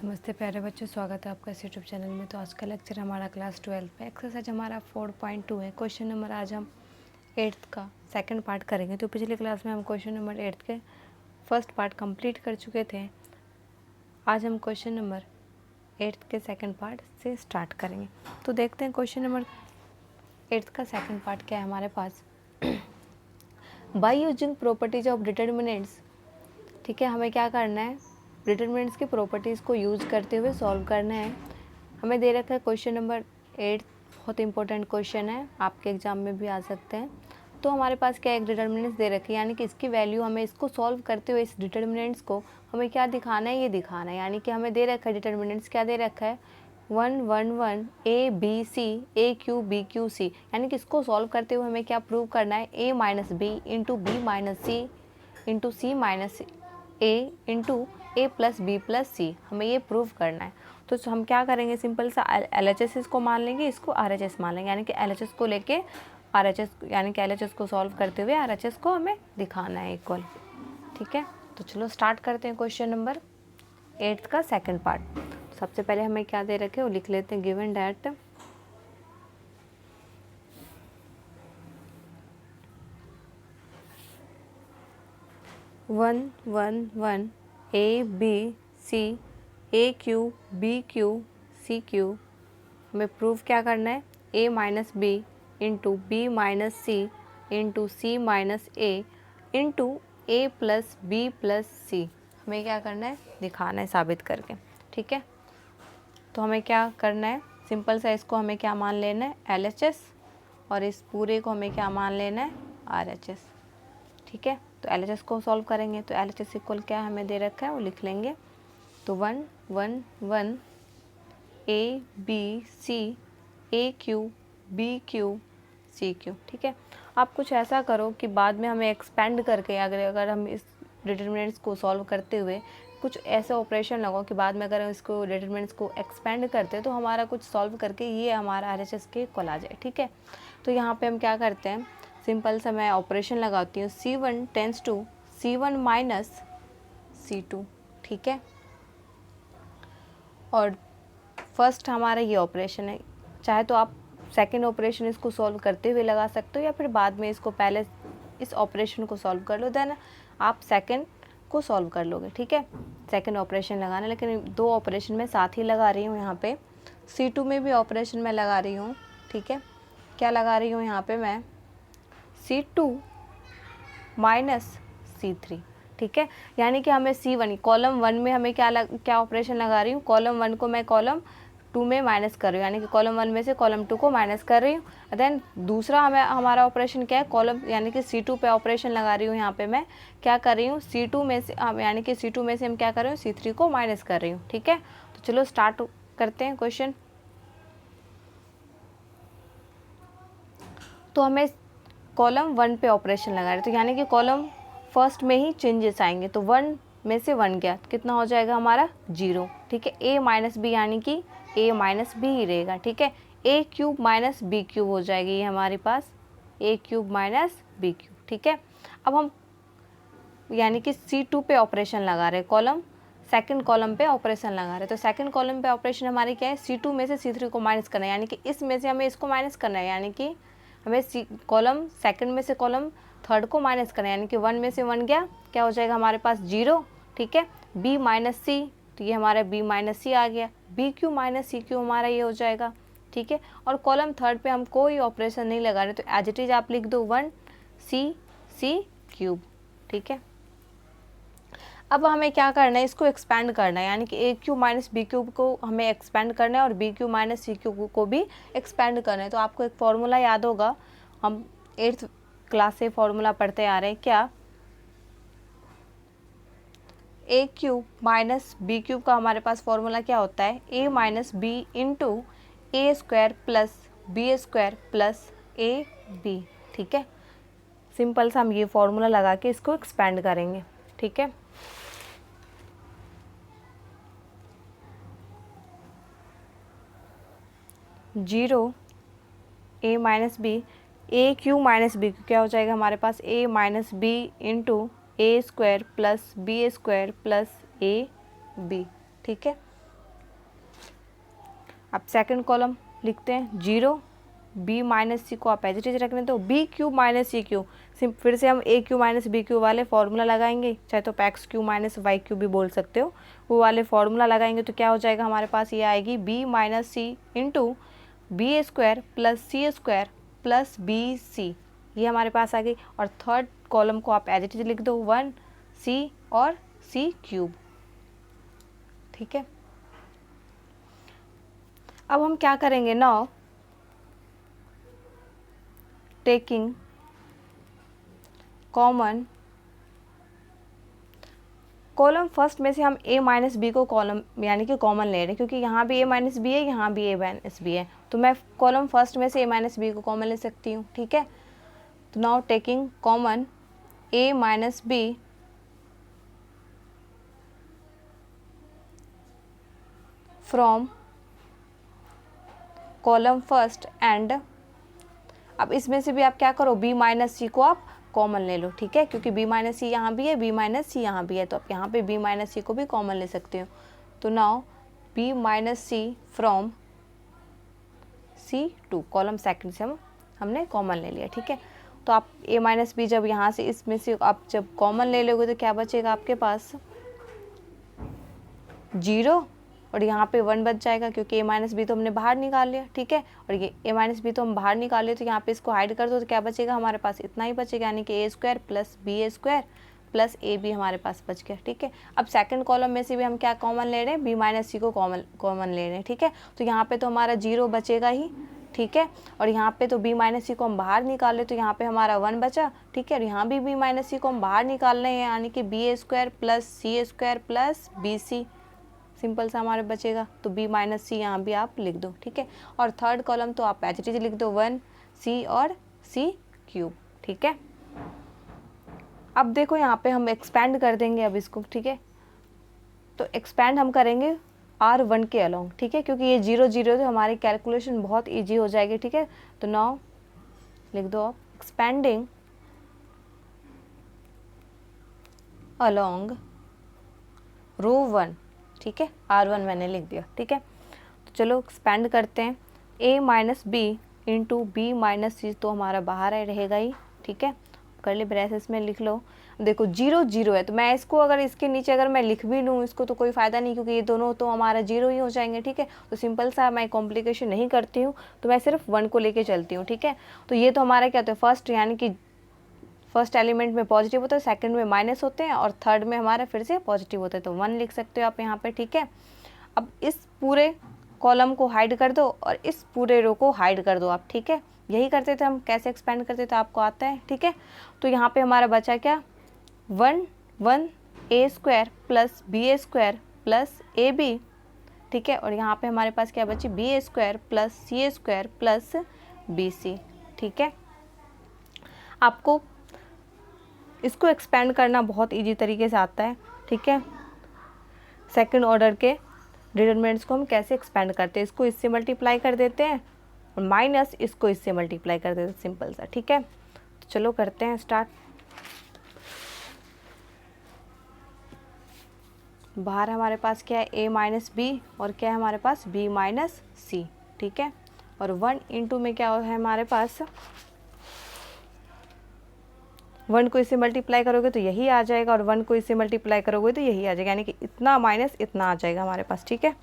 नमस्ते प्यारे बच्चों, स्वागत है आपका इस यूट्यूब चैनल में। तो आज का लेक्चर हमारा क्लास 12 में एक्सरसाइज हमारा 4.2 है। क्वेश्चन नंबर आज हम 8th का सेकंड पार्ट करेंगे। तो पिछली क्लास में हम क्वेश्चन नंबर 8th के फर्स्ट पार्ट कंप्लीट कर चुके थे। आज हम क्वेश्चन नंबर 8th के सेकंड पार्ट से स्टार्ट करेंगे। तो देखते हैं क्वेश्चन नंबर 8th का सेकंड पार्ट क्या है हमारे पास। By using properties of determinants, ठीक है, हमें क्या करना है, डिटर्मिनेंट्स की प्रॉपर्टीज़ को यूज़ करते हुए सॉल्व करना है। हमें दे रखा है क्वेश्चन नंबर 8, बहुत इंपॉर्टेंट क्वेश्चन है, आपके एग्जाम में भी आ सकते हैं। तो हमारे पास क्या एक डिटर्मिनेंट्स दे रखी है, यानी कि इसकी वैल्यू हमें इसको सॉल्व करते हुए इस डिटर्मिनेंट्स को हमें क्या दिखाना है, ये दिखाना है। यानी कि हमें दे रखा है डिटर्मिनेंट्स क्या दे रखा है, 1 1 1 A B C A cube B cube c, यानी कि इसको सॉल्व करते हुए हमें क्या प्रूव करना है, A minus B into B minus C into C minus A into A plus B plus C, हमें ये प्रूव करना है। तो हम क्या करेंगे, सिंपल सा LHS इसको मान लेंगे, इसको RHS मान लेंगे, यानी कि LHS को लेके RHS, यानी कि LHS को सॉल्व करते हुए RHS को हमें दिखाना है इक्वल। ठीक है, तो चलो स्टार्ट करते हैं क्वेश्चन नंबर 8 का सेकंड पार्ट। सबसे पहले हमें क्या दे रखे वो लिख लेते हैं। Given that 1 1 1 A B C A cube B cube C cube, हमें प्रूव क्या करना है, A minus B into B minus C into C minus A into A plus B plus C, हमें क्या करना है, दिखाना है साबित करके। ठीक है, तो हमें क्या करना है, सिंपल सा इसको हमें क्या मान लेना है, LHS, और इस पूरे को हमें क्या मान लेना है, RHS। ठीक है, तो LHS को सॉल्व करेंगे। तो LHS इक्वल क्या हमें दे रखा है वो लिख लेंगे। तो 1 1 1 A B C A cube B cube C cube. ठीक है, आप कुछ ऐसा करो कि बाद में हमें एक्सपेंड करके, अगर हम इस डिटर्मिनेंट्स को सॉल्व करते हुए कुछ ऐसे ऑपरेशन लगाओ कि बाद में अगर हम इसको डिटर्मिनेंट्स को एक्सपेंड करते हैं तो हमारा कुछ सॉल्व करके ये हमारा RHS के इक्वल आ जाए। ठीक है, तो यहाँ पे हम क्या करते हैं, सिंपल सा मैं ऑपरेशन लगाती हूँ, C1 tense to C1 minus C2। ठीक है, और फर्स्ट हमारा ये ऑपरेशन है, चाहे तो आप सेकंड ऑपरेशन इसको सॉल्व करते हुए लगा सकते हो या फिर बाद में इसको पहले इस ऑपरेशन को सॉल्व कर लो, देन आप सेकंड को सॉल्व कर लोगे। ठीक है, सेकंड ऑपरेशन लगाना, लेकिन दो ऑपरेशन में साथ ही लगा रही हूँ। यहाँ पे C2 में भी ऑपरेशन में लगा रही हूँ। ठीक है, क्या लगा रही हूँ यहाँ पे मैं, C2 माइनस C3। ठीक है, यानी कि हमें C1 कॉलम 1 में हमें क्या ऑपरेशन लगा रही हूँ, कॉलम 1 को मैं कॉलम 2 में माइनस कर रही हूँ, यानी कि कॉलम 1 में से कॉलम 2 को माइनस कर रही हूँ। देन दूसरा हमारा ऑपरेशन क्या है, कॉलम यानी कि C2 पे ऑपरेशन लगा रही हूँ। यहाँ पे मैं क्या कर रही हूँ, C2 में से यानी कि C2 में से हम क्या कर रहे हूँ, C3 को माइनस कर रही हूँ। ठीक है, तो चलो स्टार्ट करते हैं क्वेश्चन। तो हमें कॉलम 1 पे ऑपरेशन लगा रहे, तो यानी कि कॉलम फर्स्ट में ही चेंजेस आएंगे। तो 1 में से 1 गया, कितना हो जाएगा हमारा 0। ठीक है, a माइनस बी, यानी कि a माइनस बी ही रहेगा। ठीक है, a cube minus B cube हो जाएगी ये हमारे पास, a cube minus B cube. ठीक है, अब हम यानी कि C2 पे ऑपरेशन लगा रहे, कॉलम सेकंड कॉलम पे ऑपरेशन लगा रहे। तो सेकंड कॉलम पे ऑपरेशन हमारी क्या है, C2 में से C3 को माइनस करना है, यानी कि इसमें से हमें इसको माइनस करना है, यानी कि हमें कॉलम सेकंड में से कॉलम थर्ड को माइनस करना है, यानी कि 1 में से 1 गया, क्या हो जाएगा हमारे पास 0। ठीक है, b माइनस सी, तो ये हमारा b माइनस सी आ गया, b cube minus c cube हमारा ये हो जाएगा। ठीक है, और कॉलम थर्ड पे हम कोई ऑपरेशन नहीं लगा रहे, तो एज इट इज आप लिख दो 1 सी क्यूब। ठीक है, अब हमें क्या करना है, इसको एक्सपेंड करना है, यानी कि ए क्यू माइनस बी क्यूब को हमें एक्सपेंड करना है और B cube minus c cube को भी एक्सपेंड करना है। तो आपको एक फॉर्मूला याद होगा, हम 8th क्लास से फॉर्मूला पढ़ते आ रहे हैं, क्या, A cube minus B cube का हमारे पास फॉर्मूला क्या होता है, A minus B into A square plus B square plus A B. ठीक है, सिंपल सा हम ये फॉर्मूला लगा के इसको एक्सपेंड करेंगे। ठीक है, 0 a minus b, a cube minus b cube क्या हो जाएगा हमारे पास, a minus B into A square plus B square plus A B. ठीक है, अब सेकंड कॉलम लिखते हैं 0, बी माइनस सी को आप एज इट इज रखने दो, b cube minus c cube, फिर से हम a cube minus b cube वाले फॉर्मूला लगाएंगे, चाहे तो x cube minus y cube भी बोल सकते हो, वो वाले फॉर्मूला लगाएंगे तो क्या हो जाएगा हमारे पास, ये आएगी बी माइनस सी इंटू बी स्क्वायर प्लस सी स्क्वायर प्लस बी सी, ये हमारे पास आ गई। और थर्ड कॉलम को आप एज इट इज लिख दो 1 सी और सी क्यूब, ठीक है। अब हम क्या करेंगे, now taking common, column first में से हम a माइनस बी को कॉलम यानी कि कॉमन ले रहे हैं, क्योंकि यहाँ भी a माइनस बी है, यहाँ भी a माइनस बी है, तो मैं कॉलम फर्स्ट में से a माइनस बी को कॉमन ले सकती हूँ, ठीक है। तो now taking common a minus b from column first and, अब इसमें से भी आप क्या करो, b माइनस सी को आप कॉमन ले लो, ठीक है, क्योंकि b माइनस सी यहाँ भी है, b माइनस सी यहाँ भी है, तो आप यहाँ पे b माइनस सी को भी कॉमन ले सकते हो। तो now b minus c from C2 column second से हमने कॉमन ले लिया, ठीक है। तो आप a माइनस बी जब यहाँ से इसमें से आप जब कॉमन ले लोगे तो क्या बचेगा आपके पास, 0 और यहाँ पे 1 बच जाएगा, क्योंकि a माइनस बी तो हमने बाहर निकाल लिया, ठीक है, और ये a माइनस बी तो हम बाहर निकाल लिया, तो यहाँ पे इसको हाइड कर दो तो क्या बचेगा हमारे पास, इतना ही बचेगा, यानी कि a square plus B square plus A b हमारे पास बच गया, ठीक है। अब सेकंड कॉलम में से भी हम क्या कॉमन ले रहे हैं, b माइनस सी को कॉमन ले रहे हैं, ठीक है। तो यहाँ पे तो हमारा 0 बचेगा ही, ठीक है, और यहाँ पे तो b माइनस सी को हम बाहर निकाल ले तो यहाँ पे हमारा 1 बचा, ठीक है, और यहाँ भी b माइनस सी को हम बाहर निकाल रहे हैं, यानी कि बी स्क्वायर प्लस सी square plus B C, simple सा हमारे बचेगा। तो b माइनस सी यहाँ भी आप लिख दो, ठीक है। और थर्ड कॉलम तो आप एज इट इज लिख दो 1 सी और सी क्यूब, ठीक है। अब देखो यहाँ पे हम एक्सपैंड कर देंगे अब इसको, ठीक है। तो एक्सपैंड हम करेंगे R1 के अलोंग, ठीक है, क्योंकि ये 0 0 तो हमारी कैलकुलेशन बहुत ईजी हो जाएगी, ठीक है। तो नाउ लिख दो आप एक्सपैंडिंग अलोंग रो 1, ठीक है, R1 मैंने लिख दिया, ठीक है। तो चलो एक्सपैंड करते हैं, a minus B into B minus C तो हमारा बाहर है रहेगा ही, ठीक है, कर्ली ब्रेसेस में लिख लो। देखो 0 0 है, तो मैं इसको अगर इसके नीचे अगर मैं लिख भी लूँ इसको तो कोई फ़ायदा नहीं, क्योंकि ये दोनों तो हमारा 0 ही हो जाएंगे, ठीक है। तो सिंपल सा मैं कॉम्प्लिकेशन नहीं करती हूँ, तो मैं सिर्फ 1 को लेके चलती हूँ, ठीक है। तो ये तो हमारा क्या होता है, फर्स्ट यानी कि फर्स्ट एलिमेंट में पॉजिटिव होता है, सेकंड में माइनस होते हैं और थर्ड में हमारा फिर से पॉजिटिव होता है, तो 1 लिख सकते हो आप यहाँ पे, ठीक है। अब इस पूरे कॉलम को हाइड कर दो और इस पूरे रो को हाइड कर दो आप, ठीक है। यही करते थे हम, कैसे एक्सपेंड करते थे आपको आता है, ठीक है। तो यहाँ पे हमारा बचा क्या, 1 1 a square plus B square plus A B, ठीक है, और यहाँ पे हमारे पास क्या बची, बी स्क्वायर प्लस सी स्क्वायर प्लस बी सी, ठीक है। आपको इसको एक्सपेंड करना बहुत इजी तरीके से आता है, ठीक है। सेकंड ऑर्डर के डिटरमिनेंट्स को हम कैसे एक्सपेंड करते हैं, इसको इससे मल्टीप्लाई कर देते हैं और माइनस इसको इससे मल्टीप्लाई कर देते हैं, सिंपल सा, ठीक है। तो चलो करते हैं स्टार्ट। बाहर हमारे पास क्या है, a माइनस बी और क्या है हमारे पास b माइनस सी, ठीक है। और 1 इंटू में क्या है हमारे पास, 1 को इससे मल्टीप्लाई करोगे तो यही आ जाएगा और 1 को इससे मल्टीप्लाई करोगे तो यही आ जाएगा, यानी कि इतना माइनस इतना आ जाएगा हमारे पास, ठीक है।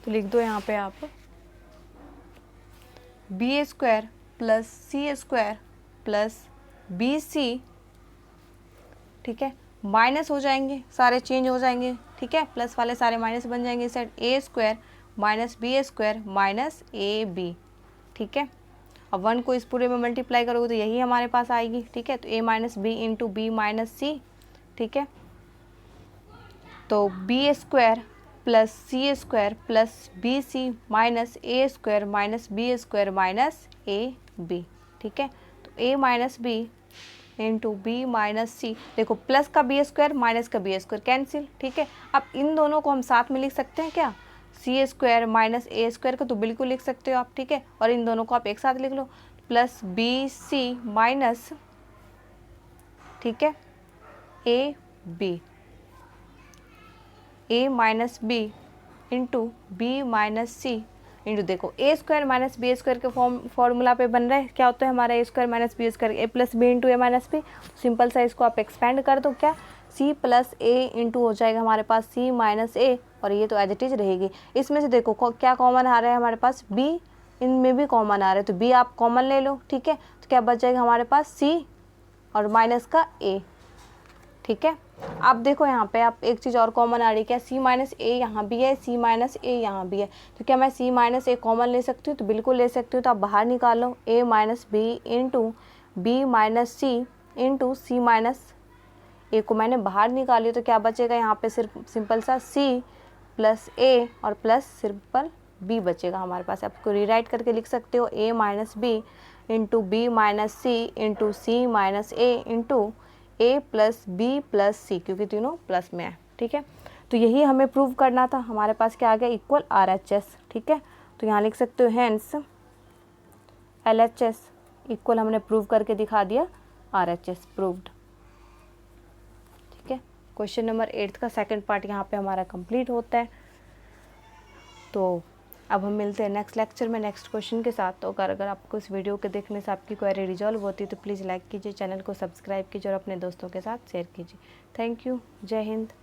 तो लिख दो यहाँ पे आप बी स्क्वायर प्लस सी स्क्वायर प्लस बी सी, ठीक है, माइनस हो जाएंगे सारे चेंज हो जाएंगे, ठीक है, प्लस वाले सारे माइनस बन जाएंगे, इस side a square minus B square minus A B, ठीक है। अब 1 को इस पूरे में मल्टीप्लाई करोगे तो यही हमारे पास आएगी, ठीक है। तो a minus B into B minus C, ठीक है। तो B square plus C square plus B C minus A square minus B square minus A B, ठीक है। तो a minus B into B minus C, देखो plus का B square minus का B square cancel, ठीक है। अब इन दोनों को हम साथ में लिख सकते हैं क्या, सी स्क्वायर माइनस ए स्क्वायर को तो बिल्कुल लिख सकते हो आप, ठीक है। और इन दोनों को आप एक साथ लिख लो, प्लस बी सी माइनस, ठीक है, a b, a minus B into B minus C into, देखो a square minus B square के फॉर्मूला पे बन रहा है, क्या होता है हमारा a square minus B square, a plus b into a minus b. Simple सा इसको आप एक्सपेंड कर दो, क्या सी प्लस ए इंटू हो जाएगा हमारे पास सी माइनस ए, और ये तो एज इट इज रहेगी। इसमें से देखो क्या कॉमन आ रहा है हमारे पास, बी, इनमें भी कॉमन आ रहा है, तो बी आप कॉमन ले लो, ठीक है। तो क्या बच जाएगा हमारे पास सी और माइनस का ए, ठीक है। अब देखो यहाँ पे आप एक चीज़ और कॉमन आ रही है, क्या सी माइनस ए यहाँ भी है, सी माइनस ए यहाँ भी है, तो क्या मैं सी माइनस ए कॉमन ले सकती हूँ, तो बिल्कुल ले सकती हूँ। तो आप बाहर निकालो A minus B into B minus C into C minus A को मैंने बाहर निकाली, तो क्या बचेगा यहाँ पे, सिर्फ सिंपल सा सी प्लस ए और प्लस सिंपल बी बचेगा हमारे पास। आपको रीराइट करके लिख सकते हो A minus B into B minus C into C minus A into A plus B plus C, क्योंकि तीनों प्लस में है, ठीक है। तो यही हमें प्रूव करना था। हमारे पास क्या आ गया, इक्वल आर एच एस, ठीक है। तो यहाँ लिख सकते हो hence L H S equal, हमने प्रूव करके दिखा दिया आर एच एस प्रूव्ड, ठीक है। क्वेश्चन नंबर 8 का सेकंड पार्ट यहाँ पे हमारा कंप्लीट होता है। तो अब हम मिलते हैं नेक्स्ट लेक्चर में नेक्स्ट क्वेश्चन के साथ। तो अगर आपको इस वीडियो के देखने से आपकी क्वेरी रिजॉल्व होती है तो प्लीज़ लाइक कीजिए, चैनल को सब्सक्राइब कीजिए और अपने दोस्तों के साथ शेयर कीजिए। थैंक यू, जय हिंद।